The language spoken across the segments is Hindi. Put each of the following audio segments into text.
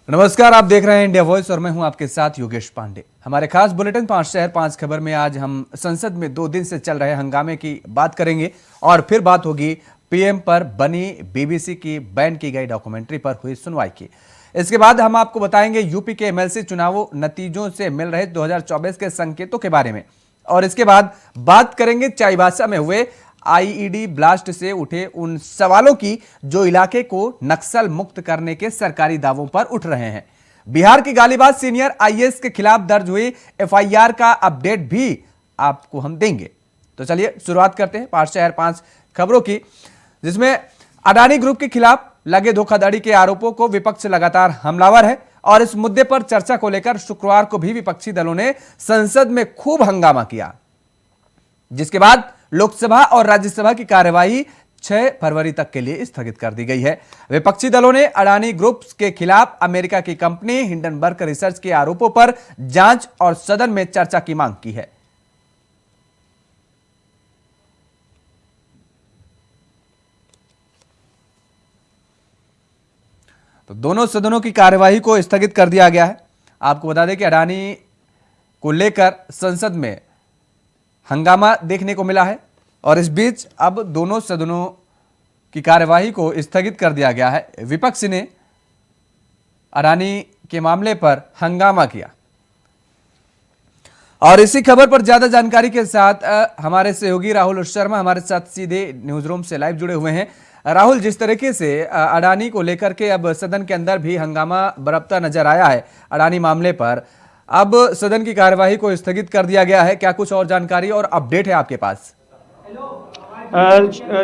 नमस्कार, आप देख रहे हैं इंडिया वॉइस और मैं हूं आपके साथ योगेश पांडे। हमारे खास बुलेटिन 5 शहर 5 खबर में आज हम संसद में 2 दिन से चल रहे हंगामे की बात करेंगे और फिर बात होगी पीएम पर बनी बीबीसी की बैन की गई डॉक्यूमेंट्री पर हुई सुनवाई की। इसके बाद हम आपको बताएंगे यूपी के एमएलसी चुनावों नतीजों से मिल रहे 2024 के संकेतों के बारे में और इसके बाद बात करेंगे चाईबासा में हुए आईईडी ब्लास्ट से उठे उन सवालों की जो इलाके को नक्सल मुक्त करने के सरकारी दावों पर उठ रहे हैं। बिहार की गालीबाज सीनियर आईएएस के खिलाफ दर्ज हुई एफआईआर का अपडेट भी आपको हम देंगे। तो चलिए शुरुआत करते हैं 5 शहर 5 खबरों की, जिसमें अडानी ग्रुप के खिलाफ लगे धोखाधड़ी के आरोपों को विपक्ष लगातार हमलावर है और इस मुद्दे पर चर्चा को लेकर शुक्रवार को भी विपक्षी दलों ने संसद में खूब हंगामा किया, जिसके बाद लोकसभा और राज्यसभा की कार्यवाही 6 फरवरी तक के लिए स्थगित कर दी गई है। विपक्षी दलों ने अडानी ग्रुप के खिलाफ अमेरिका की कंपनी हिंडनबर्ग रिसर्च के आरोपों पर जांच और सदन में चर्चा की मांग की है। तो दोनों सदनों की कार्यवाही को स्थगित कर दिया गया है। आपको बता दें कि अडानी को लेकर संसद में हंगामा देखने को मिला है और इस बीच अब दोनों सदनों की कार्यवाही को स्थगित कर दिया गया है। विपक्ष ने अडानी के मामले पर हंगामा किया और इसी खबर पर ज्यादा जानकारी के साथ हमारे सहयोगी राहुल शर्मा हमारे साथ सीधे न्यूज रूम से लाइव जुड़े हुए हैं। राहुल, जिस तरीके से अडानी को लेकर के अब सदन के अंदर भी हंगामा बरपता नजर आया है अडानी मामले पर, अब सदन की कार्यवाही को स्थगित कर दिया गया है, क्या कुछ और जानकारी और अपडेट है आपके पास?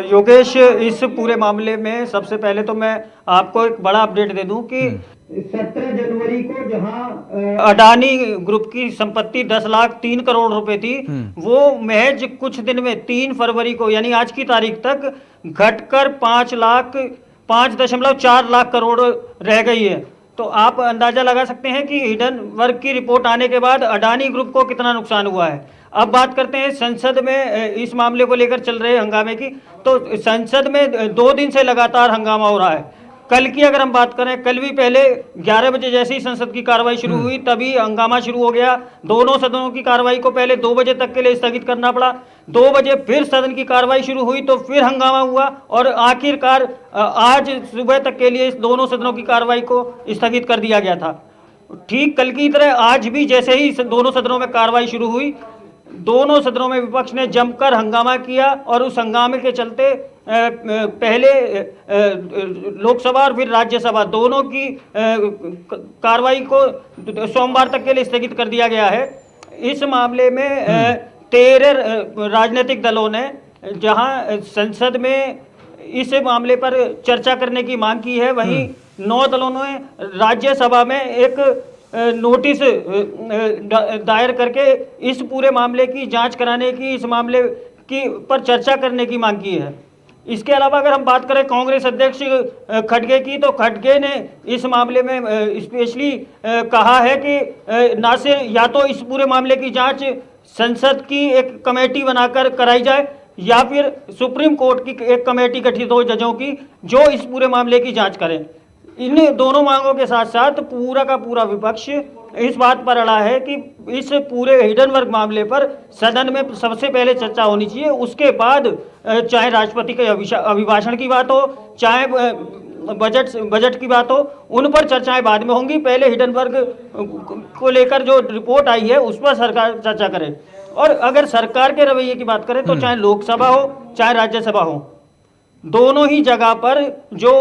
योगेश, इस पूरे मामले में सबसे पहले तो मैं आपको एक बड़ा अपडेट दे दूं कि 17 जनवरी को जहां अडानी ग्रुप की संपत्ति 10 लाख 3 करोड़ रुपए थी, वो महज कुछ दिन में 3 फरवरी को यानी आज की तारीख तक घटकर 5.4 लाख करोड़ रह गई है। तो आप अंदाजा लगा सकते हैं कि हिंडनबर्ग की रिपोर्ट आने के बाद अडानी ग्रुप को कितना नुकसान हुआ है। अब बात करते हैं संसद में इस मामले को लेकर चल रहे हंगामे की। तो संसद में 2 दिन से लगातार हंगामा हो रहा है। कल की अगर हम बात करें, कल भी पहले 11 बजे जैसे ही संसद की कार्रवाई शुरू हुई तभी हंगामा शुरू हो गया। दोनों सदनों की कार्रवाई को पहले 2 बजे तक के लिए स्थगित करना पड़ा। 2 बजे फिर सदन की कार्रवाई शुरू हुई तो फिर हंगामा हुआ और आखिरकार आज सुबह तक के लिए इस दोनों सदनों की कार्रवाई को स्थगित कर दिया गया था। ठीक कल की तरह आज भी जैसे ही दोनों सदनों में कार्रवाई शुरू हुई, दोनों सदनों में विपक्ष ने जमकर हंगामा किया और उस हंगामे के चलते पहले लोकसभा और फिर राज्यसभा दोनों की कार्रवाई को सोमवार तक के लिए स्थगित कर दिया गया है। इस मामले में 13 राजनीतिक दलों ने जहां संसद में इस मामले पर चर्चा करने की मांग की है, वहीं 9 दलों ने राज्यसभा में एक नोटिस दायर करके इस पूरे मामले की जांच कराने की, इस मामले की पर चर्चा करने की मांग की है। इसके अलावा अगर हम बात करें कांग्रेस अध्यक्ष खड़गे की, तो खड़गे ने इस मामले में स्पेशली कहा है कि ना से या तो इस पूरे मामले की जांच संसद की एक कमेटी बनाकर कराई जाए या फिर सुप्रीम कोर्ट की एक कमेटी गठित हो जजों की जो इस पूरे मामले की जांच करें। इन दोनों मांगों के साथ साथ पूरा का पूरा विपक्ष इस बात पर अड़ा है कि इस पूरे हिंडनबर्ग मामले पर सदन में सबसे पहले चर्चा होनी चाहिए। उसके बाद चाहे राष्ट्रपति के अभिभाषण की बात हो, चाहे बजट की बात हो, उन पर चर्चाएं बाद में होंगी। पहले हिंडनबर्ग को लेकर जो रिपोर्ट आई है उस पर सरकार चर्चा करे। और अगर सरकार के रवैये की बात करें तो चाहे लोकसभा हो चाहे राज्यसभा हो, दोनों ही जगह पर जो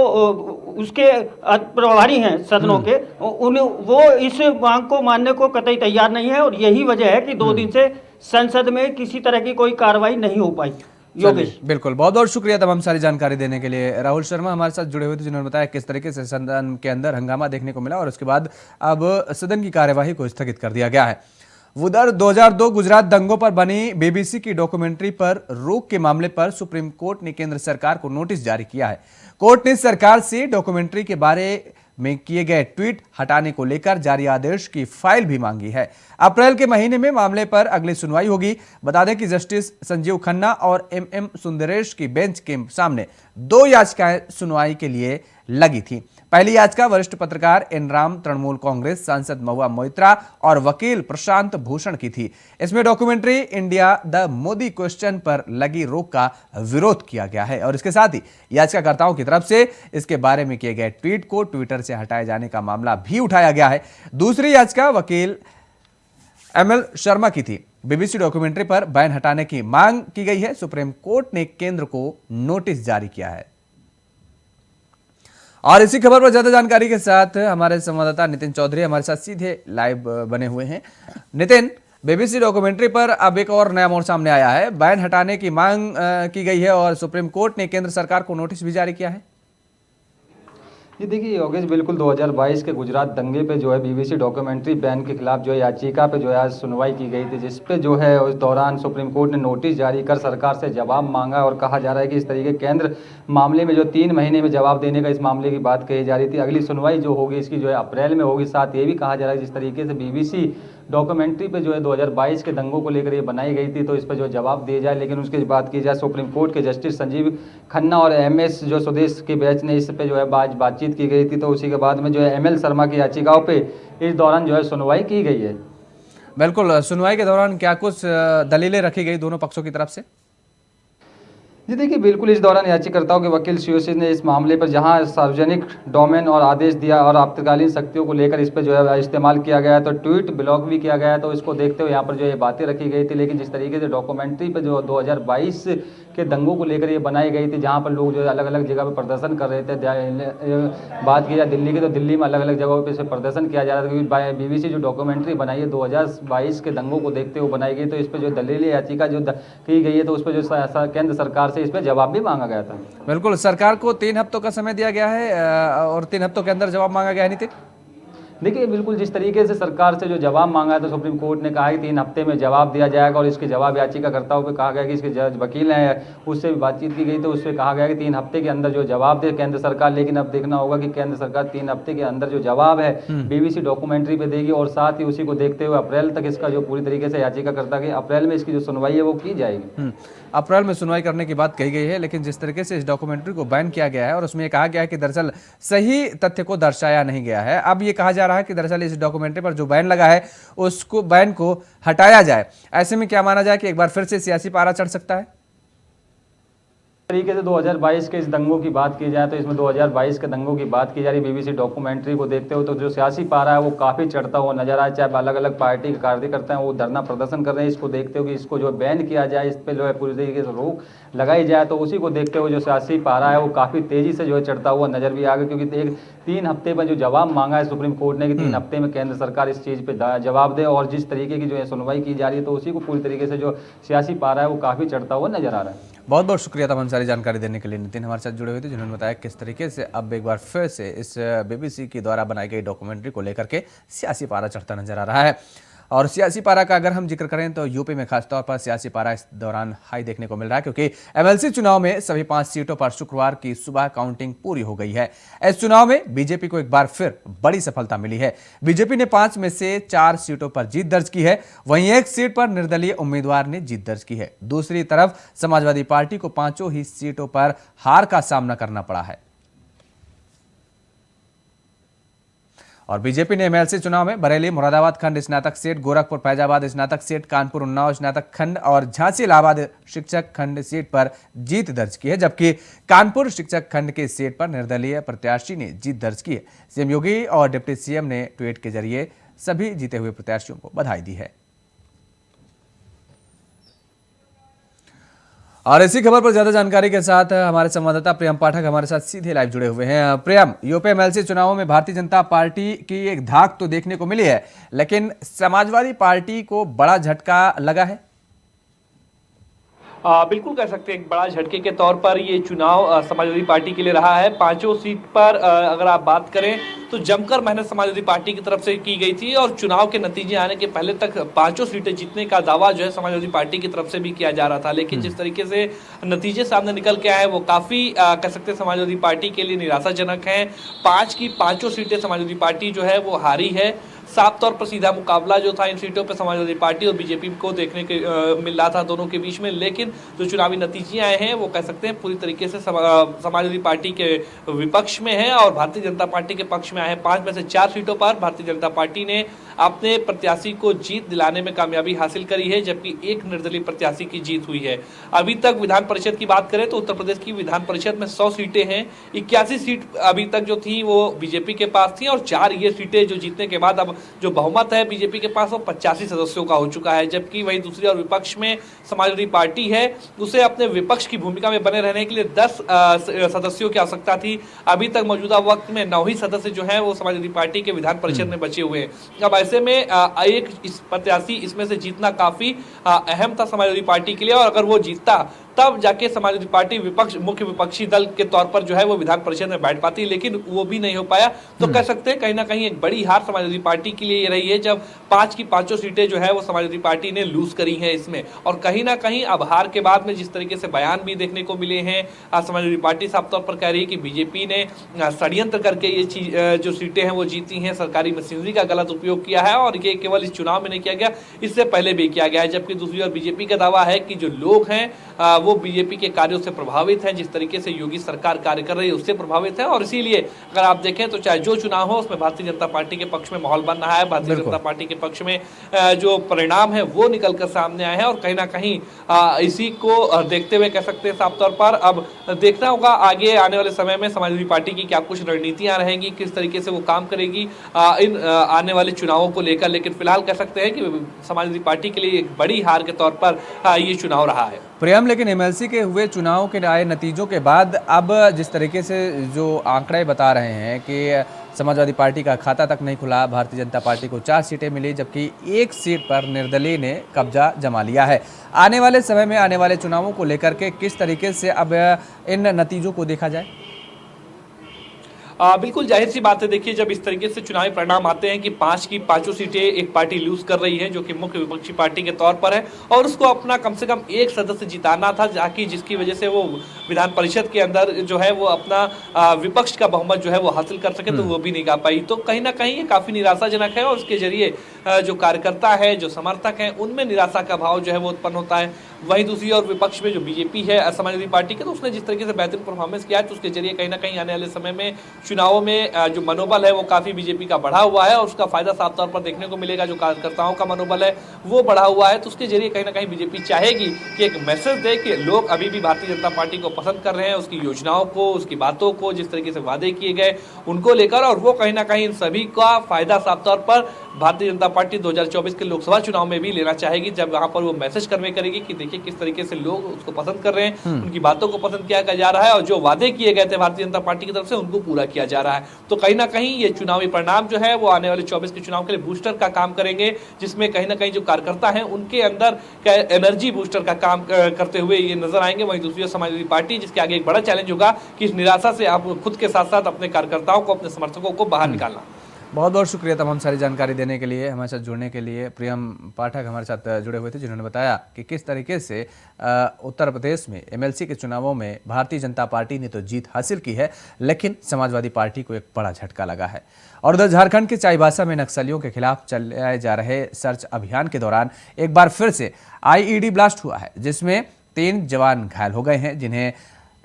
उसके प्रभारी हैं सदनों के, वो इस मांग को मानने को कतई तैयार नहीं है और यही वजह है कि 2 दिन से संसद में किसी तरह की कोई कार्रवाई नहीं हो पाई। योगेश, बिल्कुल, बहुत बहुत शुक्रिया तमाम सारी जानकारी देने के लिए। राहुल शर्मा हमारे साथ जुड़े हुए थे, जिन्होंने बताया किस तरीके से सदन के अंदर हंगामा देखने को मिला और उसके बाद अब सदन की कार्यवाही को स्थगित कर दिया गया है। उधर 2002 गुजरात दंगों पर बनी बीबीसी की डॉक्यूमेंट्री पर रोक के मामले पर सुप्रीम कोर्ट ने केंद्र सरकार को नोटिस जारी किया है। कोर्ट ने सरकार से डॉक्यूमेंट्री के बारे में किए गए ट्वीट हटाने को लेकर जारी आदेश की फाइल भी मांगी है। अप्रैल के महीने में मामले पर अगली सुनवाई होगी। बता दें कि जस्टिस संजीव खन्ना और एम सुंदरेश की बेंच के सामने 2 याचिकाएं सुनवाई के लिए लगी थी। पहली याचिका वरिष्ठ पत्रकार एन राम, तृणमूल कांग्रेस सांसद महुआ मोइत्रा और वकील प्रशांत भूषण की थी। इसमें documentary India the Modi question पर लगी रोक का विरोध किया गया है और इसके साथ ही याचिकाकर्ताओं की तरफ से इसके बारे में किए गए ट्वीट को ट्विटर से हटाए जाने का मामला भी उठाया गया है। दूसरी याचिका वकील ML शर्मा की थी। BBC डॉक्यूमेंट्री पर बैन हटाने की मांग की गई है। सुप्रीम कोर्ट ने केंद्र को नोटिस जारी किया है। और इसी खबर पर ज्यादा जानकारी के साथ हमारे संवाददाता नितिन चौधरी हमारे साथ सीधे लाइव बने हुए हैं। नितिन, BBC डॉक्यूमेंट्री पर अब एक और नया मोड़ सामने आया है। बैन हटाने की मांग की गई है और सुप्रीम कोर्ट ने केंद्र सरकार को नोटिस भी जारी किया है। जी देखिए योगेश, बिल्कुल 2022 के गुजरात दंगे पे जो है BBC डॉक्यूमेंट्री बैन के खिलाफ जो है याचिका पे जो है आज सुनवाई की गई थी, जिस पे जो है उस दौरान सुप्रीम कोर्ट ने नोटिस जारी कर सरकार से जवाब मांगा और कहा जा रहा है कि इस तरीके केंद्र मामले में जो 3 महीने में जवाब देने का इस मामले की बात कही जा रही थी। अगली सुनवाई जो होगी इसकी जो है अप्रैल में होगी। साथ ये भी कहा जा रहा है जिस तरीके से BBC डॉक्यूमेंट्री पे जो है 2022 के दंगों को लेकर ये बनाई गई थी, तो इस पर जो जवाब दिए जाए। लेकिन उसकी बात की जाए सुप्रीम कोर्ट के जस्टिस संजीव खन्ना और MS जो स्वदेश के बेंच ने इस पे जो है बातचीत की गई थी, तो उसी के बाद में जो है ML शर्मा की याचिकाओं पे इस दौरान जो है सुनवाई की गई है। बिल्कुल, सुनवाई के दौरान क्या कुछ दलीलें रखी गई दोनों पक्षों की तरफ से? जी देखिए, बिल्कुल इस दौरान याचिकाकर्ताओं के वकील COC ने इस मामले पर जहां सार्वजनिक डोमेन और आदेश दिया और आपातकालीन शक्तियों को लेकर इस पर जो है इस्तेमाल किया गया है, तो ट्वीट ब्लॉक भी किया गया है, तो इसको देखते हुए यहाँ पर जो ये बातें रखी गई थी। लेकिन जिस तरीके से डॉक्यूमेंट्री पर जो 2022 के दंगों को लेकर ये बनाई गई थी, जहाँ पर लोग जो है अलग अलग जगह पर प्रदर्शन कर रहे थे। बात की जाए दिल्ली की, तो दिल्ली में अलग अलग जगहों पर इसे प्रदर्शन किया जा रहा था, क्योंकि BBC जो डॉक्यूमेंट्री बनाई है 2022 के दंगों को देखते हुए बनाई गई, तो इस पर जो दलील याचिका जो की गई है, तो उस पर जो केंद्र सरकार से इस पर जवाब भी मांगा गया था। बिल्कुल, सरकार को 3 हफ्तों का समय दिया गया है और 3 हफ्तों के अंदर जवाब मांगा गया है। नितिन, देखिए बिल्कुल जिस तरीके से सरकार से जो जवाब मांगा है, तो सुप्रीम कोर्ट ने कहा है कि 3 हफ्ते में जवाब दिया जाएगा और इसके जवाब याचिकाकर्ताओं पे कहा गया कि इसके जज वकील हैं उससे भी बातचीत की गई, तो उससे कहा गया कि 3 हफ्ते के अंदर जो जवाब दे केंद्र सरकार। लेकिन अब देखना होगा कि केंद्र सरकार 3 हफ्ते के अंदर जो जवाब है BBC डॉक्यूमेंट्री पे देगी और साथ ही उसी को देखते हुए अप्रैल तक इसका जो पूरी तरीके से याचिकाकर्ता की अप्रैल में इसकी जो सुनवाई है वो की जाएगी। अप्रैल में सुनवाई करने की बात कही गई है। लेकिन जिस तरीके से इस डॉक्यूमेंट्री को बैन किया गया है और उसमें कहा गया है कि दरअसल सही तथ्य को दर्शाया नहीं गया है, अब ये कहा जा रहा है कि दरअसल इस डॉक्यूमेंट्री पर जो बैन लगा है उसको बैन को हटाया जाए। ऐसे में क्या माना जाए कि एक बार फिर से सियासी पारा चढ़ सकता है? तरीके से 2022 के इस दंगों की बात की जाए, तो इसमें 2022 के दंगों की बात की जा रही BBC डॉक्यूमेंट्री को देखते हुए, तो जो सियासी पारा है वो काफ़ी चढ़ता हुआ नजर आया। चाहे अलग अलग पार्टी के कार्यकर्ता हैं वो धरना प्रदर्शन कर रहे हैं, इसको देखते हुए इसको जो बैन किया जाए, इस पर जो है पूरी तरीके से रोक लगाई जाए, तो उसी को देखते हुए जो सियासी पारा है वो काफ़ी तेज़ी से जो है चढ़ता हुआ नजर भी आ गया। क्योंकि 3 हफ्ते पर जो जवाब मांगा है सुप्रीम कोर्ट ने कि 3 हफ्ते में केंद्र सरकार इस चीज़ पर जवाब दे, और जिस तरीके की जो है सुनवाई की जा रही है, तो उसी को पूरी तरीके से जो सियासी पारा है वो काफ़ी चढ़ता हुआ नजर आ रहा है। बहुत बहुत शुक्रिया तमाम सारी जानकारी देने के लिए नितिन, हमारे साथ जुड़े हुए थे, जिन्होंने बताया किस तरीके से अब एक बार फिर से इस BBC की द्वारा बनाई गई डॉक्यूमेंट्री को लेकर के सियासी पारा चढ़ता नजर आ रहा है। और सियासी पारा का अगर हम जिक्र करें तो यूपी में खासतौर पर सियासी पारा इस दौरान हाई देखने को मिल रहा है, क्योंकि MLC चुनाव में सभी 5 सीटों पर शुक्रवार की सुबह काउंटिंग पूरी हो गई है। इस चुनाव में बीजेपी को एक बार फिर बड़ी सफलता मिली है। बीजेपी ने 5 में से 4 सीटों पर जीत दर्ज की है, वहीं 1 सीट पर निर्दलीय उम्मीदवार ने जीत दर्ज की है। दूसरी तरफ समाजवादी पार्टी को 5 ही सीटों पर हार का सामना करना पड़ा है। और बीजेपी ने MLC चुनाव में बरेली मुरादाबाद खंड स्नातक सीट, गोरखपुर फैजाबाद स्नातक सीट, कानपुर उन्नाव स्नातक खंड और झांसी इलाहाबाद शिक्षक खंड सीट पर जीत दर्ज की है, जबकि कानपुर शिक्षक खंड की सीट पर निर्दलीय प्रत्याशी ने जीत दर्ज की है। CM योगी और डिप्टी CM ने ट्वीट के जरिए सभी जीते हुए प्रत्याशियों को बधाई दी है। और इसी खबर पर ज्यादा जानकारी के साथ हमारे संवाददाता प्रियम पाठक हमारे साथ सीधे लाइव जुड़े हुए हैं। प्रियम, यूपी MLC चुनावों में भारतीय जनता पार्टी की एक धाक तो देखने को मिली है, लेकिन समाजवादी पार्टी को बड़ा झटका लगा है। बिल्कुल कह सकते हैं एक बड़ा झटके के तौर पर ये चुनाव समाजवादी पार्टी के लिए रहा है। 5 सीट पर अगर आप बात करें तो जमकर मेहनत समाजवादी पार्टी की तरफ से की गई थी और चुनाव के नतीजे आने के पहले तक 5 सीटें जीतने का दावा जो है समाजवादी पार्टी की तरफ से भी किया जा रहा था। लेकिन जिस तरीके से नतीजे सामने निकल के आए वो काफ़ी कह सकते हैं समाजवादी पार्टी के लिए निराशाजनक हैं। 5 की 5 सीटें समाजवादी पार्टी जो है वो हारी है। साफ तौर पर सीधा मुकाबला जो था इन सीटों पर समाजवादी पार्टी और बीजेपी को देखने के मिल रहा था दोनों के बीच में, लेकिन जो चुनावी नतीजे आए हैं वो कह सकते हैं पूरी तरीके से समाजवादी पार्टी के विपक्ष में है और भारतीय जनता पार्टी के पक्ष में आए हैं। 5 में से 4 सीटों पर भारतीय जनता पार्टी ने अपने प्रत्याशी को जीत दिलाने में कामयाबी हासिल करी है, जबकि एक निर्दलीय प्रत्याशी की जीत हुई है। अभी तक विधान परिषद की बात करें तो उत्तर प्रदेश की विधान परिषद में 100 सीटें हैं, 81 सीट अभी तक जो थी वो बीजेपी के पास थी और 4 ये सीटें जो जीतने के बाद अब जो बहुमत है बीजेपी के पास वो 85 सदस्यों का हो चुका है। जबकि वही दूसरी और विपक्ष में समाजवादी पार्टी है, उसे अपने विपक्ष की भूमिका में बने रहने के लिए 10 सदस्यों की आवश्यकता थी। अभी तक मौजूदा वक्त में 9 ही सदस्य जो है वो समाजवादी पार्टी के विधान परिषद में बचे हुए हैं। अब ऐसे में एक प्रत्याशी इसमें से जीतना काफी अहम था समाजवादी पार्टी के लिए, और अगर वो जीतता तब जाके समाजवादी पार्टी मुख्य विपक्षी दल के तौर पर जो है वो विधान परिषद में बैठ पाती, लेकिन वो भी नहीं हो पाया। तो कह सकते हैं कहीं ना कहीं एक बड़ी हार समाजवादी पार्टी के लिए ये रही है, जब 5 की 5 सीटें जो है वो समाजवादी पार्टी ने लूज करी हैं इसमें। और कहीं ना कहीं अब हार के बाद में जिस तरीके से बयान भी देखने को मिले हैं, समाजवादी पार्टी साफ तौर पर कह रही है कि बीजेपी ने षड्यंत्र करके ये चीज जो सीटें हैं वो जीती हैं, सरकारी मशीनरी का गलत उपयोग किया है और ये केवल इस चुनाव में नहीं किया गया, इससे पहले भी किया गया है। जबकि दूसरी ओर बीजेपी का दावा है कि जो लोग हैं वो बीजेपी के कार्यों से प्रभावित हैं, जिस तरीके से योगी सरकार कार्य कर रही है उससे प्रभावित है। और इसीलिए अगर आप देखें तो चाहे जो चुनाव हो उसमें भारतीय जनता पार्टी के पक्ष में माहौल बन रहा है, भारतीय जनता पार्टी के पक्ष में जो परिणाम है वो निकलकर सामने आए हैं। और कहीं ना कहीं इसी को देखते हुए कह सकते हैं साफ तौर पर अब देखना होगा आगे आने वाले समय में समाजवादी पार्टी की क्या कुछ रणनीतियां रहेंगी, किस तरीके से वो काम करेगी इन आने वाले चुनावों को लेकर। लेकिन फिलहाल कह सकते हैं कि समाजवादी पार्टी के लिए एक बड़ी हार के तौर पर ये चुनाव रहा है। प्रियम, लेकिन एमएलसी के हुए चुनाव के आए नतीजों के बाद अब जिस तरीके से जो आंकड़े बता रहे हैं कि समाजवादी पार्टी का खाता तक नहीं खुला, भारतीय जनता पार्टी को 4 सीटें मिली, जबकि 1 सीट पर निर्दलीय ने कब्जा जमा लिया है। आने वाले समय में आने वाले चुनावों को लेकर के किस तरीके से अब इन नतीजों को देखा जाए? बिल्कुल जाहिर सी बात है। देखिए, जब इस तरीके से चुनावी परिणाम आते हैं कि 5 की 5 सीटें एक पार्टी लूज कर रही है जो कि मुख्य विपक्षी पार्टी के तौर पर है, और उसको अपना कम से कम 1 सदस्य जिताना था, जाकि जिसकी वजह से वो विधान परिषद के अंदर जो है वो अपना विपक्ष का बहुमत जो है वो हासिल कर सके, तो वो भी नहीं कर पाई। तो कहीं ना कहीं ये काफी निराशाजनक है और उसके जरिए जो कार्यकर्ता है, जो समर्थक हैं, उनमें निराशा का भाव जो है वो उत्पन्न होता है। वहीं दूसरी और विपक्ष में जो बीजेपी है समाजवादी पार्टी के, तो उसने जिस तरीके से बेहतरीन परफॉर्मेंस किया है, तो उसके जरिए कहीं ना कहीं आने वाले समय में चुनावों में जो मनोबल है वो काफी बीजेपी का बढ़ा हुआ है और उसका फायदा साफ तौर पर देखने को मिलेगा। जो कार्यकर्ताओं का मनोबल है वो बढ़ा हुआ है, तो उसके जरिए कहीं ना कहीं बीजेपी चाहेगी कि एक मैसेज दे कि लोग अभी भी भारतीय जनता पार्टी को पसंद कर रहे हैं, उसकी योजनाओं को, उसकी बातों को, जिस तरीके से वादे किए गए उनको लेकर, और वो कहीं ना कहीं इन सभी का फायदा साफ तौर पर भारतीय जनता पार्टी 2024 के लोकसभा चुनाव में भी लेना चाहेगी, जब वहां पर वो मैसेज कन्वे करेगी कि देखिए किस तरीके से लोग उसको पसंद कर रहे हैं, उनकी बातों को पसंद किया जा रहा है और जो वादे किए गए थे भारतीय जनता पार्टी की तरफ से उनको पूरा किया जा रहा है। तो कहीं ना कहीं ये चुनावी परिणाम जो है वो आने वाले 24 के चुनाव के लिए बूस्टर का काम करेंगे, जिसमें कहीं ना कहीं जो कार्यकर्ता हैं उनके अंदर एनर्जी बूस्टर का काम करते हुए ये नजर आएंगे। वहीं दूसरी समाजवादी पार्टी, जिसके आगे एक बड़ा चैलेंज होगा कि इस निराशा से आप खुद के साथ साथ अपने कार्यकर्ताओं को, अपने समर्थकों को बाहर निकालना। बहुत बहुत शुक्रिया तमाम सारी जानकारी देने के लिए, हमारे साथ जुड़ने के लिए। प्रियम पाठक हमारे साथ जुड़े हुए थे, जिन्होंने बताया कि किस तरीके से उत्तर प्रदेश में एमएलसी के चुनावों में भारतीय जनता पार्टी ने तो जीत हासिल की है, लेकिन समाजवादी पार्टी को एक बड़ा झटका लगा है। और उधर झारखंड के चाईबासा में नक्सलियों के खिलाफ चलाए जा रहे सर्च अभियान के दौरान एक बार फिर से आईईडी ब्लास्ट हुआ है, जिसमें 3 जवान घायल हो गए हैं, जिन्हें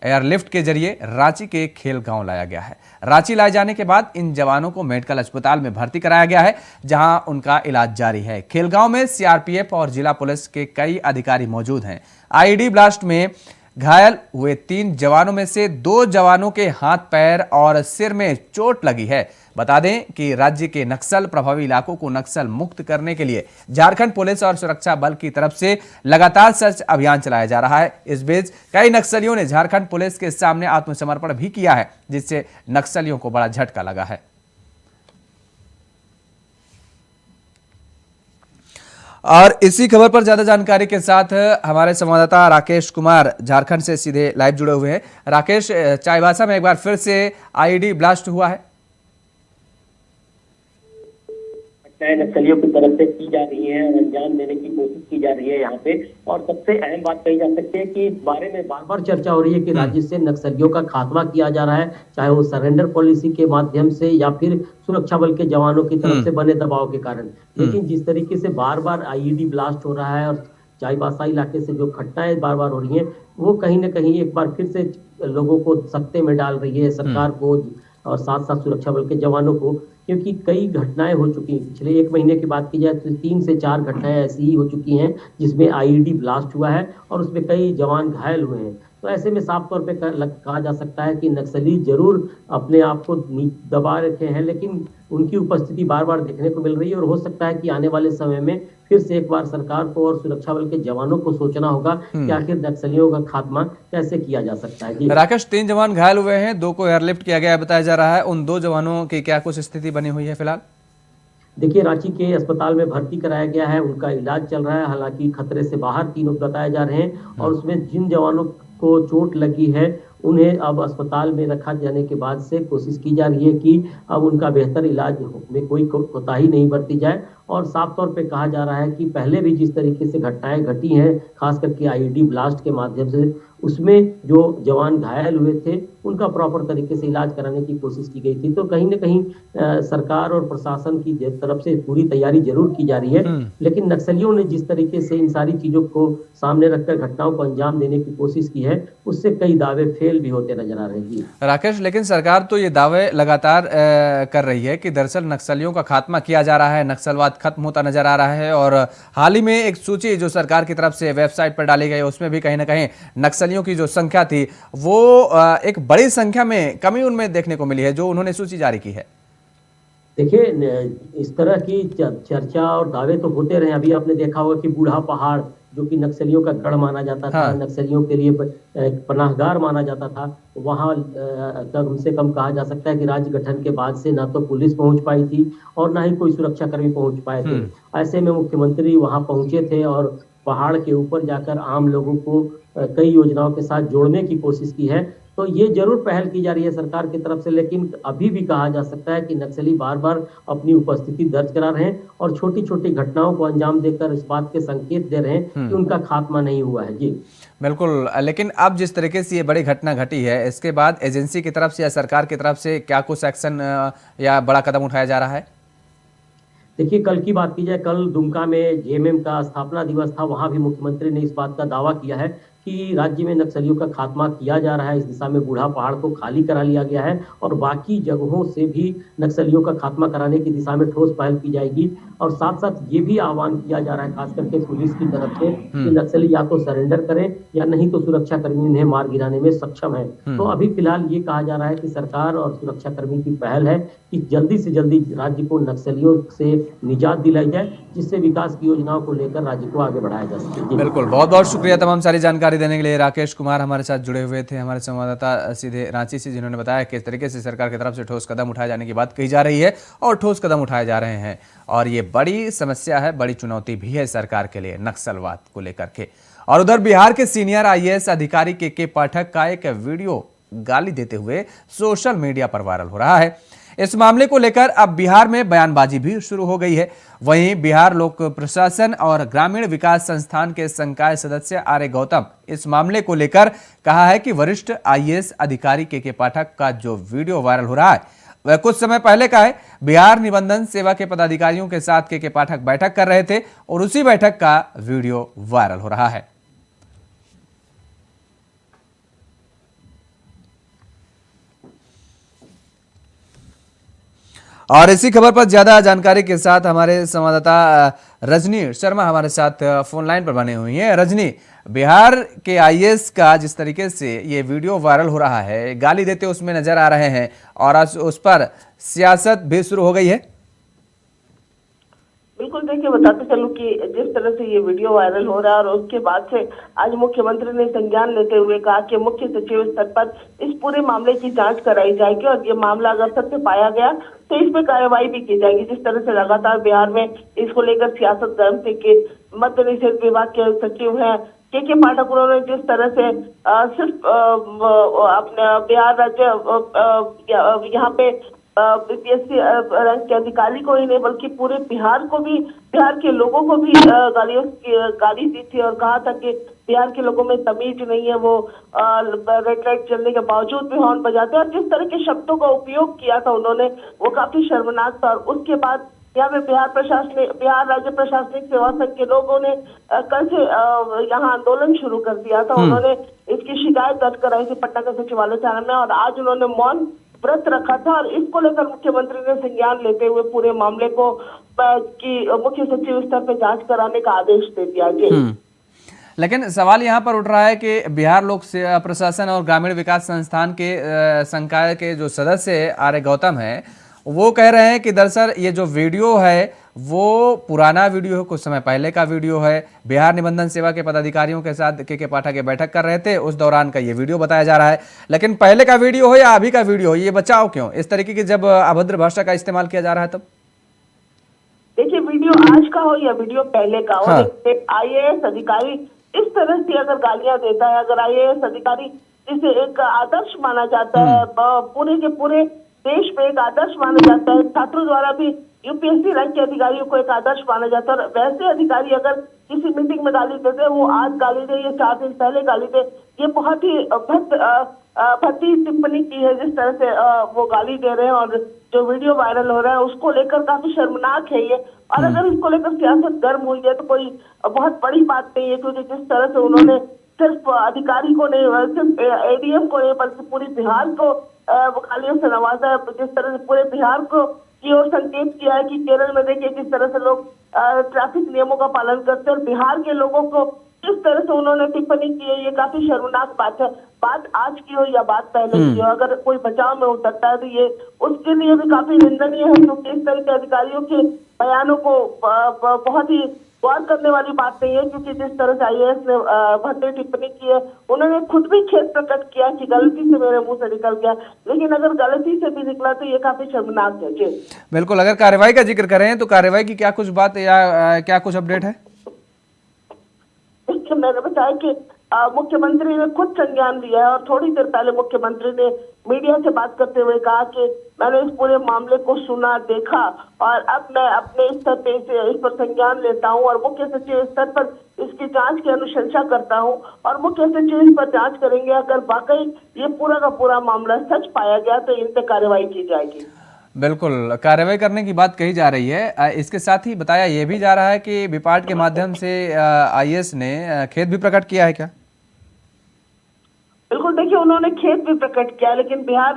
एयरलिफ्ट के जरिए रांची के खेलगांव लाया गया है। रांची लाए जाने के बाद इन जवानों को मेडिकल अस्पताल में भर्ती कराया गया है, जहां उनका इलाज जारी है। खेलगांव में सीआरपीएफ और जिला पुलिस के कई अधिकारी मौजूद हैं। आईईडी ब्लास्ट में घायल हुए 3 जवानों में से 2 जवानों के हाथ, पैर और सिर में चोट लगी है। बता दें कि राज्य के नक्सल प्रभावी इलाकों को नक्सल मुक्त करने के लिए झारखंड पुलिस और सुरक्षा बल की तरफ से लगातार सर्च अभियान चलाया जा रहा है। इस बीच कई नक्सलियों ने झारखंड पुलिस के सामने आत्मसमर्पण भी किया है, जिससे नक्सलियों को बड़ा झटका लगा है। और इसी खबर पर ज्यादा जानकारी के साथ हमारे संवाददाता राकेश कुमार झारखंड से सीधे लाइव जुड़े हुए हैं। राकेश, चाईबासा में एक बार फिर से आईईडी ब्लास्ट हुआ है। नक्सलियों की तरफ से की जा रही है और अंजाम देने की कोशिश की जा रही है यहाँ पे। और सबसे अहम बात कही जा सकती है कि इस बारे में बार बार चर्चा हो रही है कि राज्य से नक्सलियों का खात्मा किया जा रहा है, चाहे वो सरेंडर पॉलिसी के माध्यम से या फिर सुरक्षा बल के जवानों की तरफ से बने दबाव के कारण। लेकिन जिस तरीके से बार बार आईईडी ब्लास्ट हो रहा है और चाईबासा इलाके से जो घटनाएं बार बार हो रही हैं, वो कहीं ना कहीं एक बार फिर से लोगों को सकते में डाल रही है, सरकार को और साथ साथ सुरक्षा बल के जवानों को। क्योंकि कई घटनाएं हो चुकी हैं, पिछले 1 महीने की बात की जाए तो 3 से 4 घटनाएं ऐसी ही हो चुकी हैं जिसमें आईईडी ब्लास्ट हुआ है और उसमें कई जवान घायल हुए हैं। तो ऐसे में साफ तौर पे कहा जा सकता है कि नक्सली जरूर अपने आप को दबा रखे हैं, लेकिन उनकी उपस्थिति बार बार देखने को मिल रही है और हो सकता है कि आने वाले समय में फिर से एक बार सरकार को और सुरक्षा बल के जवानों को सोचना होगा कि आखिर नक्सलियों का खात्मा कैसे किया जा सकता है। राकेश, 3 जवान घायल हुए हैं, 2 को एयरलिफ्ट किया गया बताया जा रहा है। उन 2 जवानों की क्या कुछ स्थिति बनी हुई है फिलहाल? देखिए, रांची के अस्पताल में भर्ती कराया गया है, उनका इलाज चल रहा है। हालांकि खतरे से बाहर तीनों बताए जा रहे हैं और उसमें जिन जवानों को चोट लगी है उन्हें अब अस्पताल में रखा जाने के बाद से कोशिश की जा रही है कि अब उनका बेहतर इलाज में कोई कोताही नहीं बरती जाए। और साफ तौर पे कहा जा रहा है कि पहले भी जिस तरीके से घटनाएं घटी हैं, खास करके आईईडी ब्लास्ट के माध्यम से, उसमें जो जवान घायल हुए थे उनका प्रॉपर तरीके से इलाज कराने की कोशिश की गई थी। तो कहीं ना कहीं सरकार और प्रशासन की तरफ से पूरी तैयारी जरूर की जा रही है, लेकिन नक्सलियों ने जिस तरीके से इन सारी चीजों को सामने रखकर घटनाओं को अंजाम देने की कोशिश की है, उससे कई दावे फेल भी होते नजर आ रहे हैं। राकेश, लेकिन सरकार तो ये दावे लगातार कर रही है कि दरअसल नक्सलियों का खात्मा किया जा रहा है, नक्सलवाद खत्म होता नजर आ रहा है। और हाल ही में एक सूची जो सरकार की तरफ से वेबसाइट पर डाली गई, उसमें भी कहीं ना कहीं नक्सलियों की जो संख्या थी वो एक बड़ी संख्या में कमी उनमें देखने को मिली है, जो उन्होंने सूची जारी की है। देखिए, इस तरह की चर्चा और दावे तो होते रहे। अभी आपने देखा होगा कि बूढ़ा पहाड़ जो कि नक्सलियों का गढ़ माना जाता था, नक्सलियों के लिए पनाहगार माना जाता था, वहां कम से कम कहा जा सकता है कि राज्य गठन के बाद से ना तो पुलिस पहुंच पाई थी और ना ही कोई सुरक्षा कर्मी पहुंच पाए थे। ऐसे में मुख्यमंत्री वहां पहुंचे थे और पहाड़ के ऊपर जाकर आम लोगों को कई योजनाओं के साथ जोड़ने की कोशिश की है। तो ये जरूर पहल की जा रही है सरकार की तरफ से, लेकिन अभी भी कहा जा सकता है कि नक्सली बार बार अपनी उपस्थिति दर्ज करा रहे हैं और छोटी छोटी घटनाओं को अंजाम देकर इस बात के संकेत दे रहे हैं कि उनका खात्मा नहीं हुआ है। जी बिल्कुल, लेकिन अब जिस तरीके से ये बड़ी घटना घटी है, इसके बाद एजेंसी की तरफ से या सरकार की तरफ से क्या कुछ एक्शन या बड़ा कदम उठाया जा रहा है? देखिए, कल की बात की जाए, कल दुमका में जेएमएम का स्थापना दिवस था। वहां भी मुख्यमंत्री ने इस बात का दावा किया है कि राज्य में नक्सलियों का खात्मा किया जा रहा है। इस दिशा में बूढ़ा पहाड़ को खाली करा लिया गया है और बाकी जगहों से भी नक्सलियों का खात्मा कराने की दिशा में ठोस पहल की जाएगी। और साथ साथ ये भी आह्वान किया जा रहा है, खास करके पुलिस की तरफ से, कि नक्सली या तो सरेंडर करें या नहीं तो सुरक्षा कर्मी उन्हें मार गिराने में सक्षम है। तो अभी फिलहाल ये कहा जा रहा है कि सरकार और सुरक्षा कर्मी की पहल है कि जल्दी से जल्दी राज्य को नक्सलियों से निजात दिलाई जाए, जिससे विकास की योजनाओं को लेकर राज्य को आगे बढ़ाया जा सके। बिल्कुल, बहुत बहुत शुक्रिया तमाम सारी जानकारी देने के लिए। राकेश कुमार हमारे साथ जुड़े हुए थे, हमारे संवाददाता सीधे रांची से, जिन्होंने बताया किस तरीके से सरकार की तरफ से ठोस कदम उठाए जाने की बात कही जा रही है और ठोस कदम उठाए जा रहे हैं। और ये बड़ी समस्या है, बड़ी चुनौती भी है सरकार के लिए नक्सलवाद को लेकर के। और उधर बिहार के सीनियर आईएएस अधिकारी के पाठक का एक वीडियो गाली देते हुए सोशल मीडिया पर वायरल हो रहा है। इस मामले को लेकर अब बिहार में बयानबाजी भी शुरू हो गई है। वहीं बिहार लोक प्रशासन और ग्रामीण विकास संस्थान के संकाय सदस्य आर्य गौतम इस मामले को लेकर कहा है कि वरिष्ठ आईएएस अधिकारी के पाठक का जो वीडियो वायरल हो रहा है वह कुछ समय पहले का है। बिहार निबंधन सेवा के पदाधिकारियों के साथ के पाठक बैठक कर रहे थे और उसी बैठक का वीडियो वायरल हो रहा है। और इसी खबर पर ज्यादा जानकारी के साथ हमारे संवाददाता रजनी शर्मा हमारे साथ फोन लाइन पर बने हुई हैं। रजनी, बिहार के आईएएस का जिस तरीके से ये वीडियो वायरल हो रहा है, गाली देते उसमें नजर आ रहे हैं और आज उस पर सियासत भी शुरू हो गई है। बिल्कुल, देखिए बताते चलूं कि जिस तरह से ये वीडियो वायरल हो रहा है और उसके बाद से आज मुख्यमंत्री ने संज्ञान लेते हुए कहा कि मुख्य सचिव स्तर पर इस पूरे मामले की जांच कराई जाएगी और ये मामला अगर सत्य पाया गया तो इस पे कार्रवाई भी की जाएगी। जिस तरह से लगातार बिहार में इसको लेकर सियासत गर्म थी कि मद्य निषेध विभाग के सचिव हैं के पाठक, उन्होंने जिस तरह से सिर्फ अपने बिहार राज्य यहाँ पे बीपीएससी रैंक के अधिकारी को ही नहीं बल्कि पूरे बिहार को भी, बिहार के लोगों को भी गाली दी थी और कहा था कि बिहार के लोगों में तमीज नहीं है, वो रेड लाइट चलने के बावजूद भी हॉर्न बजाते हैं। और जिस तरह के शब्दों का उपयोग किया था उन्होंने, वो काफी शर्मनाक था। और उसके बाद यहाँ पे बिहार राज्य प्रशासनिक सेवा संघ के लोगों ने कल से यहाँ आंदोलन शुरू कर दिया था। उन्होंने इसकी शिकायत दर्ज कराई थी पटना के सचिवालय थाना में और आज उन्होंने मौन व्रत रखा था और इसको लेकर मुख्यमंत्री ने संज्ञान लेते हुए पूरे मामले को की मुख्य सचिव स्तर पर जांच कराने का आदेश दे दिया गया। लेकिन सवाल यहाँ पर उठ रहा है कि बिहार लोक प्रशासन और ग्रामीण विकास संस्थान के संकाय के जो सदस्य आर्य गौतम है, वो कह रहे हैं कि दरअसल ये जो वीडियो है वो पुराना वीडियो है, कुछ समय पहले का वीडियो है। बिहार निबंधन सेवा के पदाधिकारियों के साथ के पाठक ये बैठक कर रहे थे, उस दौरान का ये वीडियो बताया जा रहा है। लेकिन पहले का वीडियो हो या अभी का वीडियो हो, ये बचाव क्यों इस तरीके की जब अभद्र भाषा का इस्तेमाल किया जा रहा है? तब देखिए, वीडियो आज का हो या वीडियो पहले का हो, हाँ। आईएएस अधिकारी इस तरह से अगर गालियां देता है, अगर आईएएस अधिकारी जिसे एक आदर्श माना जाता है, पूरे के पूरे देश में एक आदर्श माना जाता है, छात्रों द्वारा भी यूपीएससी रैंक के अधिकारियों को एक आदर्श माना जाता है। और वैसे अधिकारी अगर किसी मीटिंग में गाली देते हैं, वो आज गाली दे या 4 दिन पहले गाली दे, ये बहुत ही भद्दी टिप्पणी की है जिस तरह से वो गाली दे रहे हैं। और जो वीडियो वायरल हो रहा है उसको लेकर काफी शर्मनाक है ये। और अगर इसको लेकर सियासत गर्म हुई है तो कोई बहुत बड़ी बात नहीं है, क्योंकि जिस तरह से उन्होंने सिर्फ अधिकारी को नहीं, सिर्फ एडीएम को नहीं बल्कि पूरी बिहार को गालियों से नवाजा है। जिस तरह से पूरे बिहार को की ओर संकेत किया है कि केरल में देखिए किस तरह से लोग ट्रैफिक नियमों का पालन करते हैं और बिहार के लोगों को जिस तरह से उन्होंने टिप्पणी की है, ये काफी शर्मनाक बात है। बात आज की हो या बात पहले की हो, अगर कोई बचाव में उतरता है तो ये उसके लिए भी काफी निंदनीय है, क्योंकि इस तरह के अधिकारियों के बयानों को बहुत ही गौर करने वाली बात नहीं है। क्योंकि जिस तरह से आईएएस ने भद्दी टिप्पणी की है, उन्होंने खुद भी खेद प्रकट किया कि गलती से मेरे मुंह से निकल गया, लेकिन अगर गलती से भी निकला तो ये काफी शर्मनाक है। जी बिल्कुल, अगर कार्रवाई का जिक्र करें तो कार्रवाई की क्या कुछ बात या क्या कुछ अपडेट है? मैंने बताया कि मुख्यमंत्री ने खुद संज्ञान लिया है और थोड़ी देर पहले मुख्यमंत्री ने मीडिया से बात करते हुए कहा कि मैंने इस पूरे मामले को सुना, देखा और अब मैं अपने स्तर पे इस पर संज्ञान लेता हूं और मुख्य सचिव स्तर पर इसकी जांच की अनुशंसा करता हूं और मुख्य सचिव इस पर जांच करेंगे। अगर वाकई ये पूरा का पूरा मामला सच पाया गया तो इन पे कार्रवाई की जाएगी। बिल्कुल, कार्रवाई करने की बात कही जा रही है। इसके साथ ही बताया यह भी जा रहा है कि विपाट के माध्यम से आईएएस ने खेद भी प्रकट किया है क्या? बिल्कुल, देखिए उन्होंने खेद भी प्रकट किया, लेकिन बिहार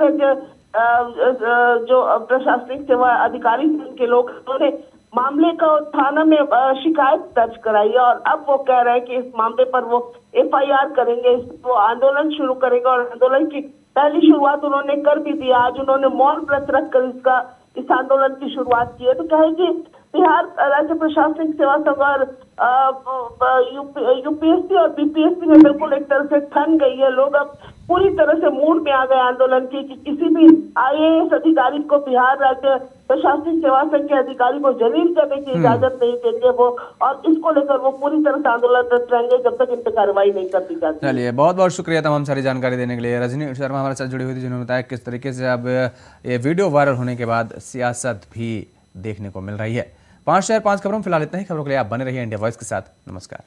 जो प्रशासनिक सेवा अधिकारी के लोग उन्होंने मामले को थाना में शिकायत दर्ज कराई है और अब वो कह रहे हैं कि इस मामले पर वो एफआईआर करेंगे, वो आंदोलन शुरू करेंगे और आंदोलन की पहली शुरुआत उन्होंने कर भी दिया। आज उन्होंने मौन व्रत रखकर इस आंदोलन की शुरुआत की है। तो कहे कि बिहार राज्य प्रशासनिक सेवा संघ और यूपीएससी और बीपीएससी में बिल्कुल एक तरह से ठन गई है। लोग अब पूरी तरह से मूड में आ गए आंदोलन की कि किसी भी आईएएस अधिकारी को, बिहार राज्य प्रशासनिक सेवा संघ के अधिकारी को जलील करने की इजाजत नहीं देंगे वो, और इसको लेकर वो पूरी तरह से आंदोलनरत रहेंगे जब तक इन पर कार्रवाई नहीं कर दी जाती। चलिए, बहुत बहुत शुक्रिया तमाम सारी जानकारी देने के लिए। रजनी शर्मा हमारे साथ जुड़ी हुई थी, जिन्होंने बताया किस तरीके से अब ये वीडियो वायरल होने के बाद सियासत भी देखने को मिल रही है। 5 शहर 5 खबरों में फिलहाल इतना ही। खबरों के लिए आप बने रहिए इंडिया वॉइस के साथ। नमस्कार।